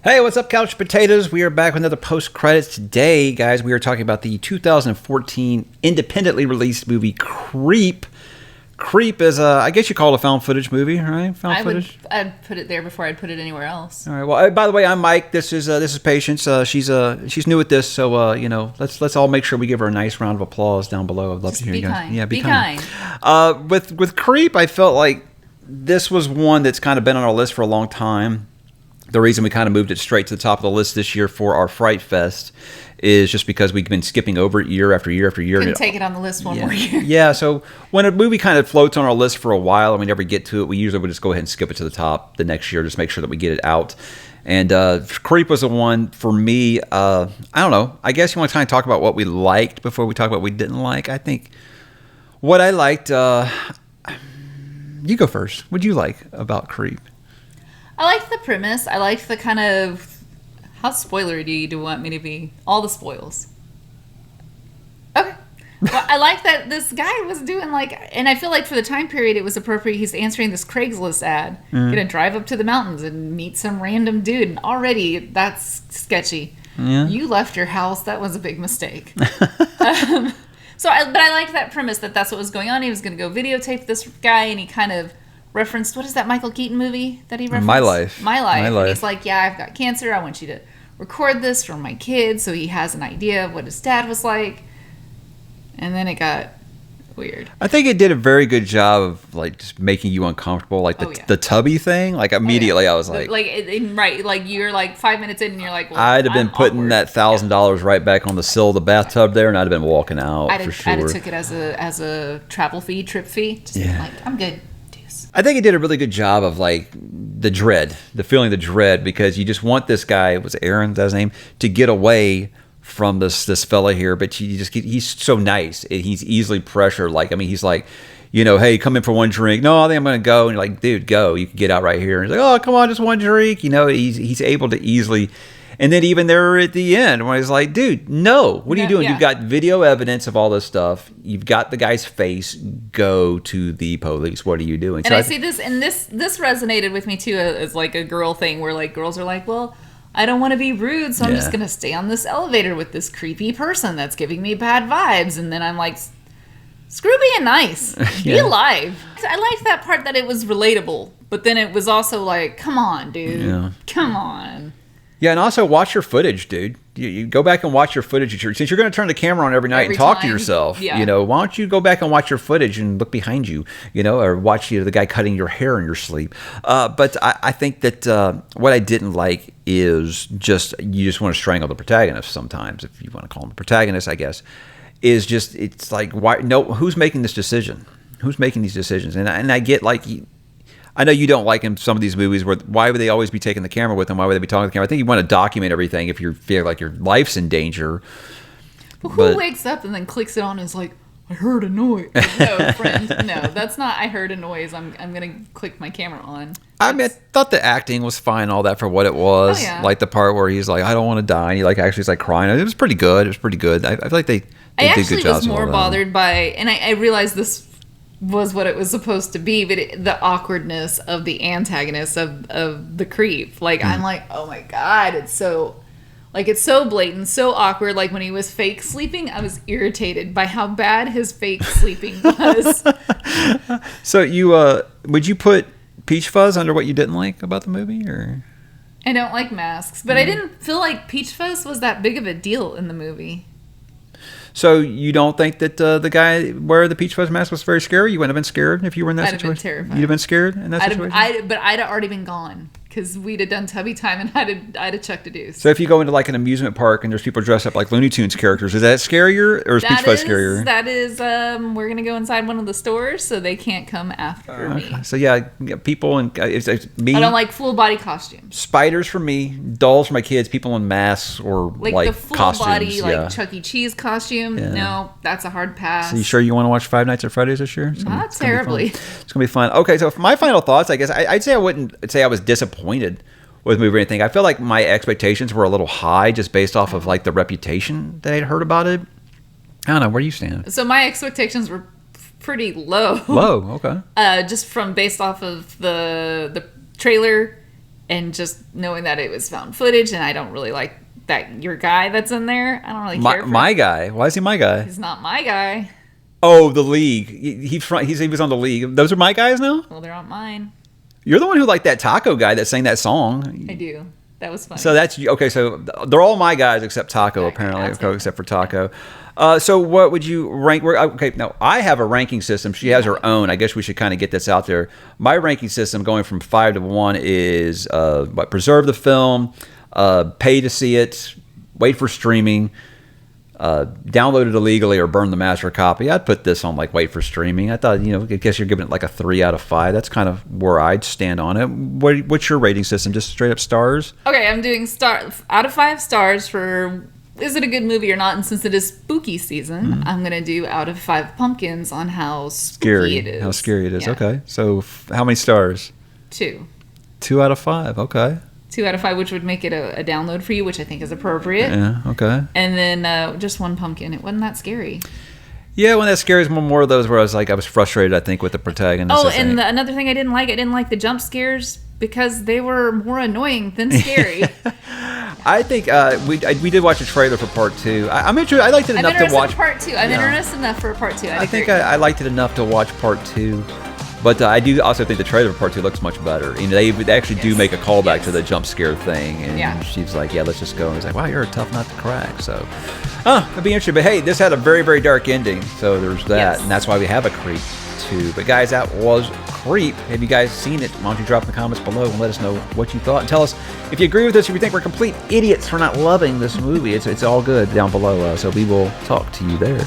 Hey, what's up, Couch Potatoes? We are back with another post-credits today, guys. We are talking about the 2014 independently released movie Creep. Creep is, I guess you call it a found footage movie, right? Footage? I'd put it there before I'd put it anywhere else. All right. Well, by the way, I'm Mike. This is Patience. She's new at this, so let's all make sure we give her a nice round of applause down below. I'd love to hear you guys. Kind. Yeah, be kind. With Creep, I felt like this was one that's kind of been on our list for a long time. The reason we kind of moved it straight to the top of the list this year for our Fright Fest is just because we've been skipping over it year after year after year. Couldn't take it on the list one more year. Yeah, so when a movie kind of floats on our list for a while and we never get to it, we usually would just go ahead and skip it to the top the next year, just make sure that we get it out. And Creep was the one for me. I don't know. I guess you want to kind of talk about what we liked before we talk about what we didn't like. I think what I liked, you go first. What did you like about Creep? I liked the premise. I liked the kind of... How spoilery do you want me to be? All the spoils. Okay. Well, I like that this guy was doing and I feel like for the time period it was appropriate. He's answering this Craigslist ad. Gonna drive up to the mountains and meet some random dude. And already that's sketchy. Yeah. You left your house. That was a big mistake. But I liked that premise that's what was going on. He was gonna go videotape this guy and he kind of referenced, what is that Michael Keaton movie that he referenced? My Life. And he's like, yeah, I've got cancer. I want you to record this for my kids so he has an idea of what his dad was like. And then it got weird. I think it did a very good job of just making you uncomfortable, the tubby thing. Immediately I was like, you're 5 minutes in and you're like, well, I'd have been putting that $1,000 right back on the sill of the bathtub there, and I'd have been walking out. I'd have took it as a travel fee, trip fee. I'm good. I think it did a really good job of the dread, the feeling of the dread, because you just want this guy, was Aaron, that's his name, to get away from this fella here, but he's so nice. He's easily pressured. He's like, hey, come in for one drink. No, I think I'm going to go. And you're like, dude, go. You can get out right here. And he's like, oh, come on, just one drink. He's able to easily. And then even there at the end, when he's like, dude, no, what are you doing? Yeah. You've got video evidence of all this stuff. You've got the guy's face. Go to the police. What are you doing? And I see this, and this resonated with me too, as a girl thing where girls are like, well, I don't want to be rude, so I'm just going to stay on this elevator with this creepy person that's giving me bad vibes. And then I'm like, screw being nice. Be alive. I liked that part that it was relatable, but then it was also like, come on, dude. Yeah. Come on. Yeah, and also watch your footage, dude. You go back and watch your footage. Since you're going to turn the camera on every night and talk to yourself, why don't you go back and watch your footage and look behind you, or watch the guy cutting your hair in your sleep. But I think that what I didn't like is you just want to strangle the protagonist sometimes, if you want to call him a protagonist, I guess, it's like, why? No, who's making this decision? Who's making these decisions? And I get I know you don't like in some of these movies where why would they always be taking the camera with them? Why would they be talking to the camera? I think you want to document everything if you feel like your life's in danger. Well, who wakes up and then clicks it on and is like, I heard a noise. No, friend. No, that's not I heard a noise. I'm going to click my camera on. I thought the acting was fine, all that for what it was. Oh, yeah. The part where he's like, I don't want to die. And he actually is crying. It was pretty good. I feel like they did good jobs. I actually was more bothered by, and I realized this was what it was supposed to be, but the awkwardness of the antagonist of the creep. I'm like, oh my God, it's so blatant, so awkward. When he was fake sleeping, I was irritated by how bad his fake sleeping was. So would you put Peach Fuzz under what you didn't like about the movie, or? I don't like masks, but I didn't feel like Peach Fuzz was that big of a deal in the movie. So you don't think that the guy wearing the Peach Fuzz mask was very scary? You wouldn't have been scared if you were in that situation? I'd have been terrified. You'd have been scared in that situation? But I'd have already been gone because we'd have done tubby time and I'd have chucked a deuce. So if you go into an amusement park and there's people dressed up like Looney Tunes characters, is that scarier or is Peach Fuzz scarier? That is, we're going to go inside one of the stores so they can't come after me. So yeah, people and it's me. I don't like full body costumes. Spiders for me, dolls for my kids, people in masks or the full costumes. Body Chuck E. Cheese costume. Yeah. No, that's a hard pass. So you sure you want to watch Five Nights at Freddy's this year? Not terribly. It's gonna be fun. Okay, so for my final thoughts, I guess I'd say I wouldn't say I was disappointed with the movie or anything. I feel like my expectations were a little high just based off of the reputation that I'd heard about it. I don't know, where do you stand? So my expectations were pretty low. Low, okay. Just based off of the trailer And just knowing that it was found footage, and I don't really like that your guy that's in there. I don't really care for my guy. Why is he my guy? He's not my guy. Oh, the League. He was on the League. Those are my guys now? Well, they're not mine. You're the one who liked that Taco guy that sang that song. I do. That was funny. So that's okay. So they're all my guys except Taco, apparently. Except for Taco. So what would you rank? Okay, now I have a ranking system. She has her own. I guess we should kind of get this out there. My ranking system, going from 5 to 1, is preserve the film, pay to see it, wait for streaming, download it illegally, or burn the master copy. I'd put this on wait for streaming. I thought, I guess you're giving it a 3 out of 5. That's kind of where I'd stand on it. What's your rating system? Just straight up stars? Okay, I'm doing out of 5 stars for is it a good movie or not? And since it is spooky season, I'm gonna do out of 5 pumpkins on how spooky it is. How scary it is. Yeah. Okay, so how many stars? 2. 2 out of 5. Okay. 2 out of 5, which would make it a download for you, which I think is appropriate. Yeah, okay. And then just 1 pumpkin. It wasn't that scary. Yeah, when that scares more of those where I was frustrated, I think, with the protagonist. Oh, and another thing I didn't like the jump scares because they were more annoying than scary. I think we did watch a trailer for part 2. I'm interested. I liked it enough to watch part 2. I'm interested enough for part 2. I think I liked it enough to watch part 2. But I do also think the trailer for part 2 looks much better. They actually do make a callback to the jump scare thing. And she's like, let's just go. And he's like, wow, you're a tough nut to crack. So, it'd be interesting. But hey, this had a very, very dark ending. So there's that. Yes. And that's why we have a Creep 2. But guys, that was Creep. Have you guys seen it? Why don't you drop in the comments below and let us know what you thought. And tell us if you agree with us, if you think we're complete idiots for not loving this movie. It's all good down below. So we will talk to you there.